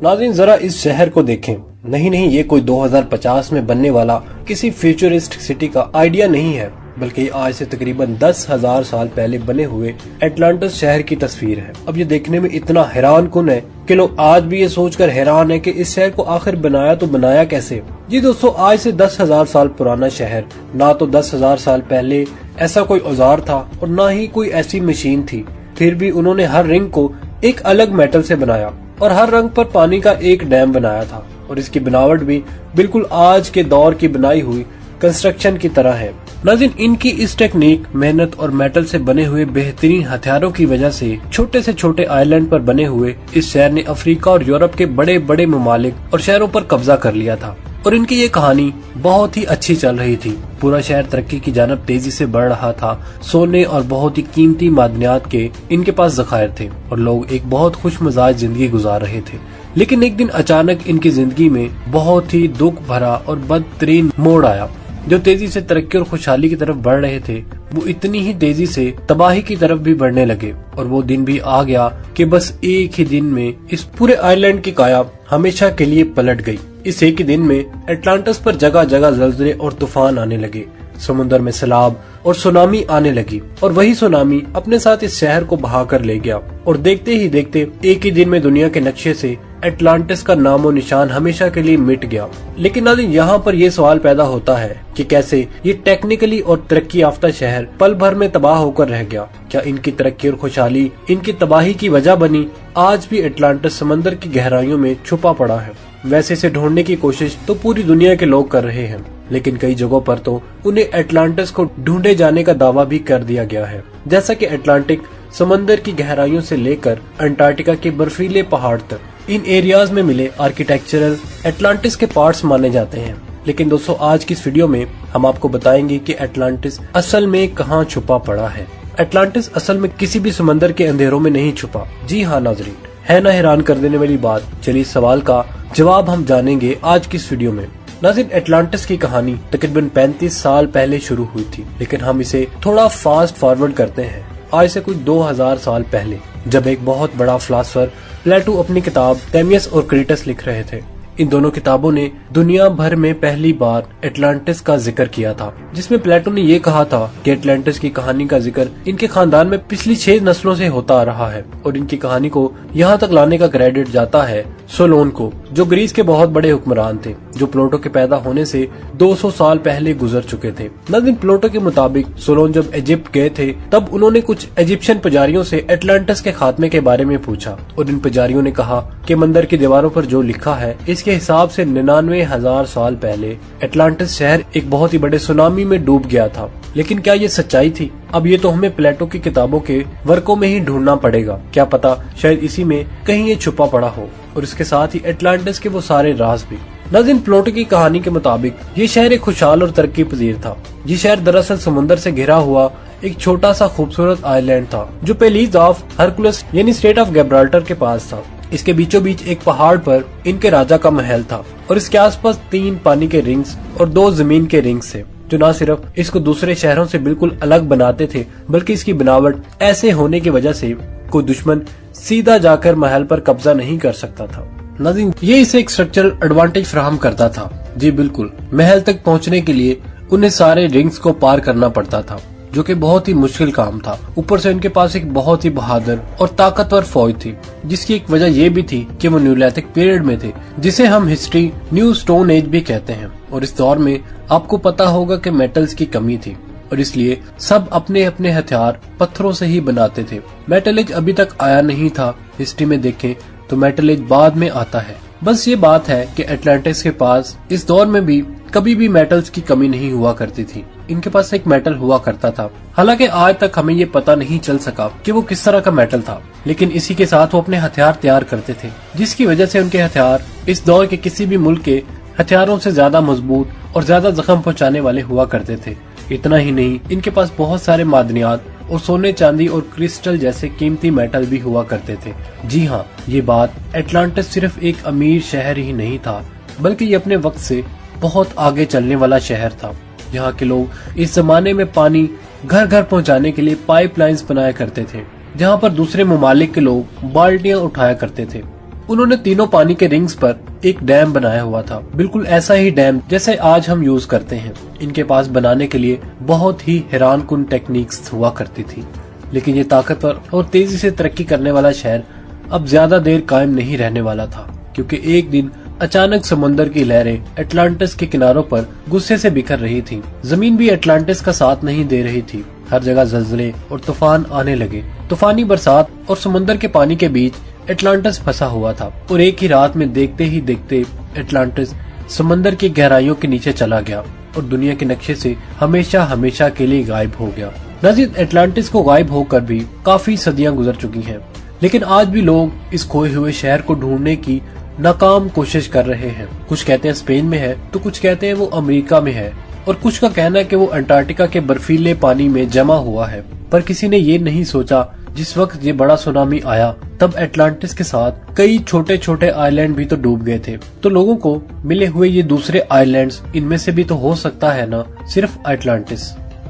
नाज़रीन जरा इस शहर को देखें। नहीं, ये कोई 2050 में बनने वाला किसी फ्यूचरिस्ट सिटी का आइडिया नहीं है, बल्कि आज से तकरीबन 10,000 साल पहले बने हुए एटलांटिस शहर की तस्वीर है। अब ये देखने में इतना हैरान कुन है कि लोग आज भी ये सोचकर हैरान है कि इस शहर को आखिर बनाया कैसे। जी दोस्तों, आज से 10,000 साल पुराना शहर, ना तो 10,000 साल पहले ऐसा कोई औजार था और ना ही कोई ऐसी मशीन थी। फिर भी उन्होंने हर रिंग को एक अलग मेटल से बनाया और हर रंग पर पानी का एक डैम बनाया था, और इसकी बनावट भी बिल्कुल आज के दौर की बनाई हुई कंस्ट्रक्शन की तरह है। नाज़रीन, इनकी इस टेक्निक, मेहनत और मेटल से बने हुए बेहतरीन हथियारों की वजह से छोटे से छोटे आइलैंड पर बने हुए इस शहर ने अफ्रीका और यूरोप के बड़े बड़े ममालिक और शहरों पर कब्जा कर लिया था। और इनकी ये कहानी बहुत ही अच्छी चल रही थी। पूरा शहर तरक्की की जानब तेजी से बढ़ रहा था। सोने और बहुत ही कीमती मादनियात के इनके पास ज़खायर थे और लोग एक बहुत खुश मिजाज जिंदगी गुजार रहे थे। लेकिन एक दिन अचानक इनकी जिंदगी में बहुत ही दुख भरा और बदतरीन मोड़ आया। जो तेजी से तरक्की और खुशहाली की तरफ बढ़ रहे थे, वो इतनी ही तेजी से तबाही की तरफ भी बढ़ने लगे। और वो दिन भी आ गया कि बस एक ही दिन में इस पूरे आइलैंड की काया हमेशा के लिए पलट गई। इस एक ही दिन में एटलांटिस पर जगह जगह ज़लज़ले और तूफान आने लगे। समुद्र में सैलाब और सुनामी आने लगी, और वही सुनामी अपने साथ इस शहर को बहा कर ले गया। और देखते ही देखते एक ही दिन में दुनिया के नक्शे से एटलांटिस का नामो निशान हमेशा के लिए मिट गया। लेकिन नाज़रीन, यहाँ पर ये सवाल पैदा होता है कि कैसे ये टेक्निकली और तरक्की याफ्ता शहर पल भर में तबाह होकर रह गया। क्या इनकी तरक्की और खुशहाली इनकी तबाही की वजह बनी? आज भी एटलांटिस समंदर की गहराइयों में छुपा पड़ा है। वैसे इसे ढूंढने की कोशिश तो पूरी दुनिया के लोग कर रहे हैं, लेकिन कई जगहों पर तो उन्हें एटलांटिस को ढूंढे जाने का दावा भी कर दिया गया है। जैसा कि अटलांटिक समंदर की गहराइयों से लेकर अंटार्कटिका के बर्फीले पहाड़ तक, इन एरियाज में मिले आर्किटेक्चरल एटलांटिस के पार्ट्स माने जाते हैं। लेकिन दोस्तों, आज की इस वीडियो में हम आपको बताएंगे कि एटलांटिस असल में कहाँ छुपा पड़ा है। एटलांटिस असल में किसी भी समंदर के अंधेरों में नहीं छुपा। जी हाँ नाज़रीन, है ना हैरान कर देने वाली बात। चलिए इस सवाल का जवाब हम जानेंगे आज की इस वीडियो में। नाज़रीन, एटलांटिस की कहानी तकरीबन 35 साल पहले शुरू हुई थी, लेकिन हम इसे थोड़ा फास्ट फॉरवर्ड करते हैं आज से कुछ 2000 साल पहले, जब एक बहुत बड़ा फिलोसोफर प्लेटो अपनी किताब टाइमियस और क्रीटस लिख रहे थे। इन दोनों किताबों ने दुनिया भर में पहली बार एटलांटिस का जिक्र किया था, जिसमें प्लेटो ने ये कहा था कि एटलांटिस की कहानी का जिक्र इनके खानदान में पिछली 6 नस्लों से होता आ रहा है, और इनकी कहानी को यहाँ तक लाने का क्रेडिट जाता है सोलोन को, जो ग्रीस के बहुत बड़े हुक्मरान थे, जो प्लूटो के पैदा होने से 200 साल पहले गुजर चुके थे। नाज़रीन, प्लूटो के मुताबिक सोलोन जब इजिप्ट गए थे, तब उन्होंने कुछ इजिप्शियन पुजारियों से एटलांटिस के खात्मे के बारे में पूछा, और इन पुजारियों ने कहा कि मंदिर की दीवारों पर जो लिखा है, इसके हिसाब से 99,000 साल पहले एटलांटिस शहर एक बहुत ही बड़े सुनामी में डूब गया था। लेकिन क्या ये सच्चाई थी? अब ये तो हमें प्लेटो की किताबों के वर्कों में ही ढूंढना पड़ेगा। क्या पता शायद इसी में कहीं ये छुपा पड़ा हो, और इसके साथ ही एटलांटिस के वो सारे राज भी। नाज़रीन, प्लेटो की कहानी के मुताबिक ये शहर एक खुशहाल और तरक्की पजीर था। ये शहर दरअसल समुद्र से घिरा हुआ एक छोटा सा खूबसूरत आइलैंड था, जो पेलीज ऑफ हरकुलस यानी स्टेट ऑफ गिब्राल्टर के पास था। इसके बीचों बीच एक पहाड़ पर इनके राजा का महल था, और इसके आसपास 3 पानी के रिंग्स और 2 जमीन के रिंग्स थे, जो न सिर्फ इसको दूसरे शहरों से बिल्कुल अलग बनाते थे, बल्कि इसकी बनावट ऐसे होने की वजह से कोई दुश्मन सीधा जाकर महल पर कब्जा नहीं कर सकता था। नाज़रीन, ये इसे एक स्ट्रक्चरल एडवांटेज फराहम करता था। जी बिल्कुल, महल तक पहुंचने के लिए उन्हें सारे रिंग्स को पार करना पड़ता था, जो कि बहुत ही मुश्किल काम था। ऊपर से उनके पास एक बहुत ही बहादुर और ताकतवर फौज थी, जिसकी एक वजह ये भी थी कि वो न्यूलिथिक पीरियड में थे, जिसे हम हिस्ट्री न्यू स्टोन एज भी कहते हैं। और इस दौर में आपको पता होगा कि मेटल्स की कमी थी, और इसलिए सब अपने अपने हथियार पत्थरों से ही बनाते थे। मेटल एज अभी तक आया नहीं था। हिस्ट्री में देखें तो मेटल एज बाद में आता है। बस ये बात है कि एटलांटिस के पास इस दौर में भी कभी भी मेटल्स की कमी नहीं हुआ करती थी। इनके पास एक मेटल हुआ करता था। हालांकि आज तक हमें ये पता नहीं चल सका कि वो किस तरह का मेटल था, लेकिन इसी के साथ वो अपने हथियार तैयार करते थे, जिसकी वजह से उनके हथियार इस दौर के किसी भी मुल्क के हथियारों से ज्यादा मजबूत और ज्यादा जख्म पहुंचाने वाले हुआ करते थे। इतना ही नहीं, इनके पास बहुत सारे मादनियात और सोने, चांदी और क्रिस्टल जैसे कीमती मेटल भी हुआ करते थे। जी हाँ, ये बात एटलांटिस सिर्फ एक अमीर शहर ही नहीं था, बल्कि ये अपने वक्त से बहुत आगे चलने वाला शहर था। यहाँ के लोग इस जमाने में पानी घर घर पहुँचाने के लिए पाइपलाइंस बनाया करते थे, जहाँ पर दूसरे ममालिक के लोग बाल्टियाँ उठाया करते थे। उन्होंने तीनों पानी के रिंग्स पर एक डैम बनाया हुआ था, बिल्कुल ऐसा ही डैम जैसे आज हम यूज करते हैं। इनके पास बनाने के लिए बहुत ही हैरानकुन टेक्निक्स हुआ करती थी, लेकिन ये ताकतवर और तेजी से तरक्की करने वाला शहर अब ज्यादा देर कायम नहीं रहने वाला था, क्योंकि एक दिन अचानक समुद्र की लहरें अटलांटिस के किनारों पर गुस्से से बिखर रही थी। जमीन भी अटलांटिस का साथ नहीं दे रही थी। हर जगह जल्जले और तूफान आने लगे। तूफानी बरसात और समुद्र के पानी के बीच अटलांटिस फंसा हुआ था, और एक ही रात में देखते ही देखते अटलांटिस समुद्र की गहराइयों के नीचे चला गया और दुनिया के नक्शे से हमेशा हमेशा के लिए गायब हो गया। नाज़रीन, अटलांटिस को गायब होकर भी काफी सदियां गुजर चुकी हैं, लेकिन आज भी लोग इस खोए हुए शहर को ढूंढने की नाकाम कोशिश कर रहे हैं। कुछ कहते हैं स्पेन में है, तो कुछ कहते हैं वो अमेरिका में है, और कुछ का कहना है कि वो अंटार्कटिका के बर्फीले पानी में जमा हुआ है। पर किसी ने ये नहीं सोचा जिस वक्त ये बड़ा सुनामी आया तब अटलांटिस के साथ कई छोटे छोटे आइलैंड भी तो डूब गए थे। तो लोगों को मिले हुए ये दूसरे आइलैंड्स, इनमें से भी तो हो सकता है ना सिर्फ अटलांटिस।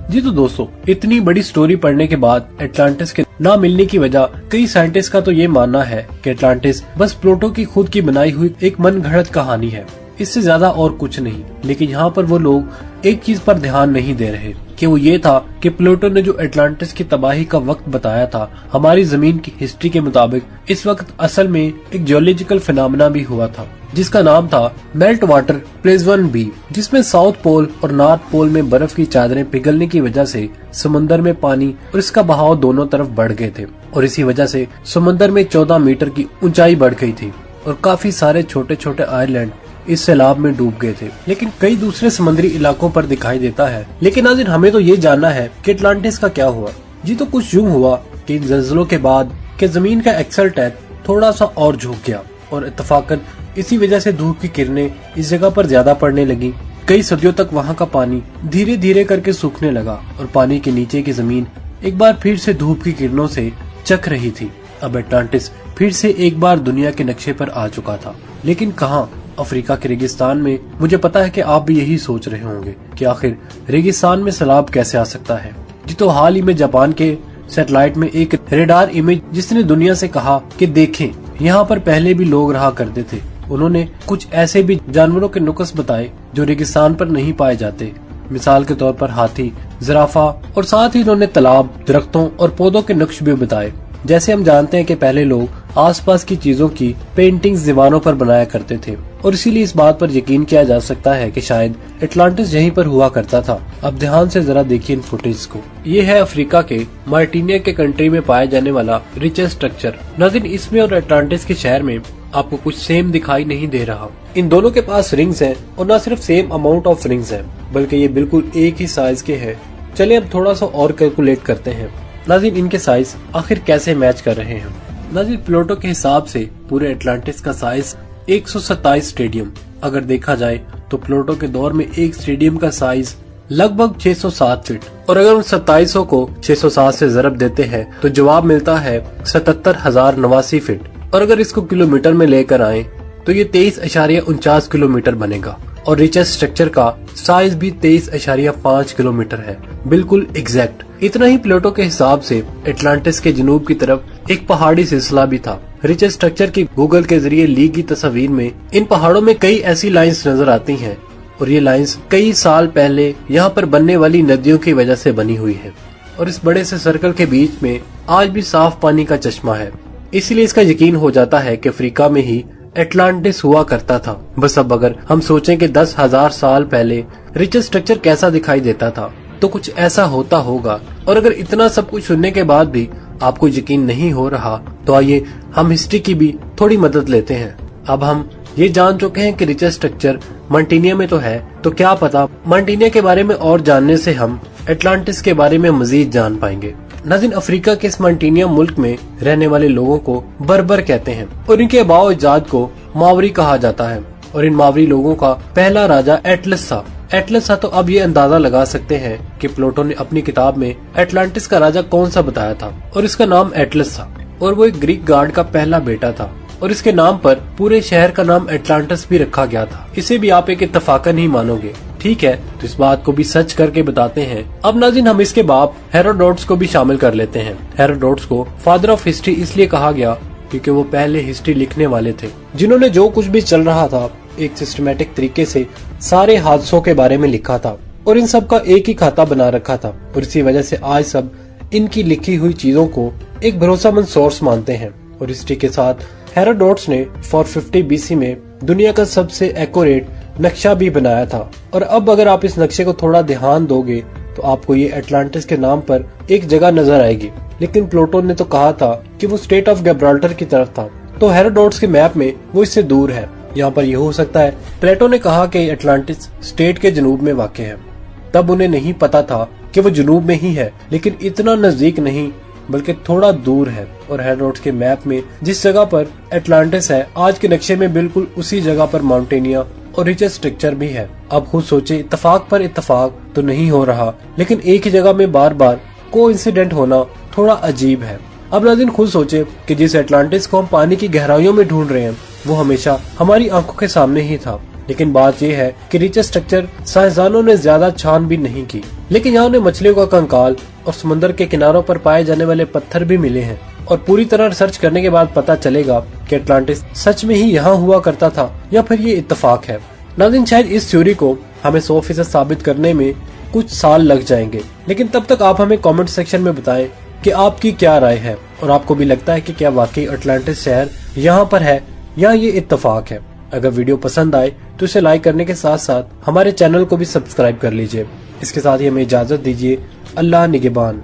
जी तो दोस्तों, इतनी बड़ी स्टोरी पढ़ने के बाद अटलांटिस के ना मिलने की वजह कई साइंटिस्ट का तो ये मानना है कि अटलांटिस बस प्लूटो की खुद की बनाई हुई एक मनगढ़ंत कहानी है, इससे ज्यादा और कुछ नहीं। लेकिन यहाँ पर वो लोग एक चीज पर ध्यान नहीं दे रहे कि वो ये था कि प्लूटो ने जो अटलांटिस की तबाही का वक्त बताया था, हमारी जमीन की हिस्ट्री के मुताबिक इस वक्त असल में एक जियोलॉजिकल फिनोमेना भी हुआ था, जिसका नाम था मेल्ट वाटर प्लेज़वन बी, जिसमें साउथ पोल और नॉर्थ पोल में बर्फ की चादरें पिघलने की वजह से समुद्र में पानी और इसका बहाव दोनों तरफ बढ़ गए थे, और इसी वजह से समुद्र में 14 मीटर की ऊंचाई बढ़ गई थी और काफी सारे छोटे छोटे आइलैंड इस सैलाब में डूब गए थे। लेकिन कई दूसरे समुद्री इलाकों पर दिखाई देता है। लेकिन नाज़रीन, हमें तो ये जानना है कि अटलांटिस का क्या हुआ। जी तो कुछ यूं हुआ कि इन ज़लज़लों के बाद कि जमीन का एक्सल टैग थोड़ा सा और झुक गया, और इत्तफाकन इसी वजह से धूप की किरणें इस जगह पर ज्यादा पड़ने लगी। कई सदियों तक वहाँ का पानी धीरे धीरे करके सूखने लगा और पानी के नीचे की जमीन एक बार फिर से धूप की किरणों से चक रही थी। अब अटलांटिस फिर से एक बार दुनिया के नक्शे पर आ चुका था, लेकिन कहाँ? अफ्रीका के रेगिस्तान में। मुझे पता है कि आप भी यही सोच रहे होंगे कि आखिर रेगिस्तान में सैलाब कैसे आ सकता है। जी तो हाल ही में जापान के सैटेलाइट में एक रेडार इमेज जिसने दुनिया से कहा कि देखें, यहाँ पर पहले भी लोग रहा करते थे। उन्होंने कुछ ऐसे भी जानवरों के नुक्स बताए जो रेगिस्तान पर नहीं पाए जाते, मिसाल के तौर पर हाथी, जिराफा, और साथ ही उन्होंने तालाब, दरख्तों और पौधों के नक्श भी बताए। जैसे हम जानते हैं कि पहले लोग आसपास की चीजों की पेंटिंग्स दीवारों पर बनाया करते थे, और इसीलिए इस बात पर यकीन किया जा सकता है कि शायद अटलांटिस यहीं पर हुआ करता था। अब ध्यान से जरा देखिए इन फुटेज को। ये है अफ्रीका के मार्टिनिया के कंट्री में पाया जाने वाला रिचेस्ट स्ट्रक्चर। नाज़रीन, इसमें और अटलांटिस के शहर में आपको कुछ सेम दिखाई नहीं दे रहा। इन दोनों के पास रिंग्स हैं, और न सिर्फ सेम अमाउंट ऑफ रिंग्स हैं, बल्कि ये बिल्कुल एक ही साइज के हैं। चलिए अब थोड़ा सा और कैलकुलेट करते हैं। नाज़रीन, इनके साइज आखिर कैसे मैच कर रहे हैं। नाज़रीन, प्लूटो के हिसाब से पूरे अटलांटिस का साइज 127 स्टेडियम। अगर देखा जाए तो प्लूटो के दौर में एक स्टेडियम का साइज लगभग 607 फीट, और अगर उन 2700 को 607 से ज़रब देते हैं तो जवाब मिलता है 77,089 फीट। और अगर इसको किलोमीटर में लेकर आए तो ये 23.49 किलोमीटर बनेगा, और रिचेस्ट स्ट्रक्चर का साइज भी 23.5 किलोमीटर है, बिल्कुल एग्जैक्ट। इतना ही प्लूटो के हिसाब से अटलांटिस के जनूब की तरफ एक पहाड़ी सिलसिला भी था। रिचेस्ट स्ट्रक्चर की गूगल के जरिए ली गई तस्वीर में इन पहाड़ों में कई ऐसी लाइंस नजर आती हैं, और ये लाइंस कई साल पहले यहाँ पर बनने वाली नदियों की वजह से बनी हुई है। और इस बड़े से सर्कल के बीच में आज भी साफ पानी का चश्मा है, इसलिए इसका यकीन हो जाता है कि अफ्रीका में ही अटलांटिस हुआ करता था। बस अब अगर हम सोचें कि 10,000 साल पहले रिचेस्ट स्ट्रक्चर कैसा दिखाई देता था, तो कुछ ऐसा होता होगा। और अगर इतना सब कुछ सुनने के बाद भी आपको यकीन नहीं हो रहा, तो आइए हम हिस्ट्री की भी थोड़ी मदद लेते हैं। अब हम ये जान चुके हैं कि रिचेस्ट स्ट्रक्चर मार्टिनिया में तो है, तो क्या पता मार्टिनिया के बारे में और जानने से हम अटलांटिस के बारे में मजीद जान पाएंगे। नाज़रीन, अफ्रीका के इस मार्टिनिया मुल्क में रहने वाले लोगों को बर्बर कहते हैं, और इनके आबाओ अजदाद को मावरी कहा जाता है। और इन मावरी लोगों का पहला राजा एटलस था। तो अब ये अंदाजा लगा सकते हैं कि प्लूटो ने अपनी किताब में अटलांटिस का राजा कौन सा बताया था, और इसका नाम एटलस था, और वो एक ग्रीक गॉड का पहला बेटा था, और इसके नाम पर पूरे शहर का नाम अटलांटिस भी रखा गया था। इसे भी आप एक इत्तफाकन ही मानोगे, ठीक है? तो इस बात को भी सच करके बताते हैं। अब नाज़रीन, हम इसके बाप हेरोडोटस को भी शामिल कर लेते हैं। हेरोडोटस को फादर ऑफ हिस्ट्री इसलिए कहा गया क्योंकि वो पहले हिस्ट्री लिखने वाले थे, जिन्होंने जो कुछ भी चल रहा था एक सिस्टमैटिक तरीके से सारे हादसों के बारे में लिखा था और इन सब का एक ही खाता बना रखा था। और इसी वजह से आज सब इनकी लिखी हुई चीजों को एक भरोसेमंद सोर्स मानते हैं। और हिस्ट्री के साथ हेरोडोटस ने 450 BC में दुनिया का सबसे एक्यूरेट नक्शा भी बनाया था। और अब अगर आप इस नक्शे को थोड़ा ध्यान दोगे तो आपको ये एटलांटिस के नाम पर एक जगह नजर आएगी, लेकिन प्लूटो ने तो कहा था कि वो स्टेट ऑफ गिब्राल्टर की तरफ था, तो हेरोडोटस के मैप में वो इससे दूर है। यहाँ पर यह हो सकता है प्लेटो ने कहा कि एटलांटिस स्टेट के जनूब में वाक़ है, तब उन्हें नहीं पता था कि वो जनूब में ही है, लेकिन इतना नजदीक नहीं बल्कि थोड़ा दूर है। और हेरोडोटस के मैप में जिस जगह पर एटलांटिस है आज के नक्शे में बिल्कुल उसी जगह पर माउंटेनिया और रिचर स्ट्रक्चर भी है। अब खुद सोचे, इत्तेफाक पर इत्तेफाक तो नहीं हो रहा, लेकिन एक ही जगह में बार बार कोइंसिडेंट होना थोड़ा अजीब है। अब नाज़रीन खुद सोचे कि जिस एटलांटिस को हम पानी की गहराइयों में ढूंढ रहे हैं वो हमेशा हमारी आंखों के सामने ही था। लेकिन बात यह है कि रिचर स्ट्रक्चर साइंसदानों ने ज्यादा छानबीन नहीं की, लेकिन यहाँ उन्हें मछलियों का कंकाल और समुद्र के किनारों पर पाए जाने वाले पत्थर भी मिले हैं। और पूरी तरह रिसर्च करने के बाद पता चलेगा कि एटलांटिस सच में ही यहाँ हुआ करता था या फिर ये इत्तेफाक है। नाज़रीन शायद इस थ्योरी को हमें 100% साबित करने में कुछ साल लग जाएंगे, लेकिन तब तक आप हमें कमेंट सेक्शन में बताएं कि आपकी क्या राय है और आपको भी लगता है कि क्या वाकई एटलांटिस शहर यहाँ पर है या ये इत्तेफाक है। अगर वीडियो पसंद आए तो इसे लाइक करने के साथ साथ हमारे चैनल को भी सब्सक्राइब कर लीजिए। इसके साथ ही हमें इजाजत दीजिए। अल्लाह निगहबान।